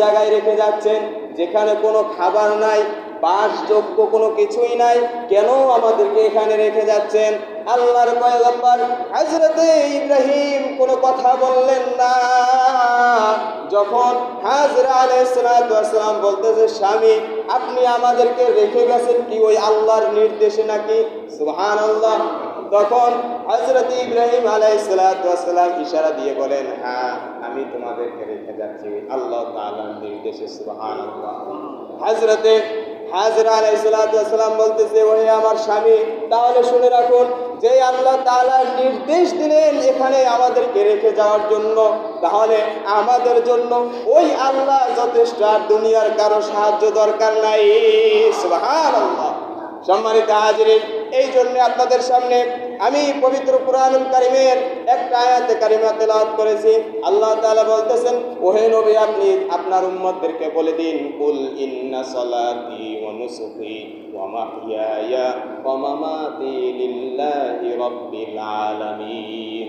জায়গায় রেখে যাচ্ছেন যেখানে কোনো খাবার নাই, বাসযোগ্য কোনো কিছুই নাই, কেন আমাদেরকে এখানে রেখে যাচ্ছেন? আল্লাহর পয়গম্বর হযরতে ইব্রাহিম কোনো কথা বললেন না। যখন হাজরা আলাইহিস সালাতু ওয়াস সালাম বলতেছে, স্বামী আপনি আমাদেরকে রেখে গেছেন কি ওই আল্লাহর নির্দেশে নাকি? সুবহানাল্লাহ। তখন হযরত ইব্রাহিম আলাইহিস সালাতু ওয়াস সালাম ইশারা দিয়ে বলেন, হ্যাঁ আমি তোমাদেরকে রেখে যাচ্ছি আল্লাহ তাআলার নির্দেশে। সুবহানাল্লাহ। হযরতে হাজরা আলাইহিস সালাতু ওয়াস সালাম বলতেছে, ওহে আমার স্বামী, তাহলে শুনে রাখুন, যে আল্লাহ তাআলা নির্দেশ দিলেন এখানে আমাদেরকে রেখে যাওয়ার জন্য, তাহলে আমাদের জন্য ওই আল্লাহ যথেষ্ট, আর দুনিয়ার কারো সাহায্য দরকার নাই। সুবহানাল্লাহ। সম্মানিত হাজিরিন, এই জন্য আপনাদের সামনে আমি পবিত্র কুরআনুল কারীমের একটা আয়াতে কারিমা তেলাওয়াত করেছি। আল্লাহ তাআলা বলতেছেন, ওহে নবী আপনি আপনার উম্মতদেরকে বলে দিন, কুল ইন্না সলাতি ওয়া নুসুকি ওয়া মাহইয়ায়া ওয়া মামাতি লিল্লাহি রাব্বিল আলামিন।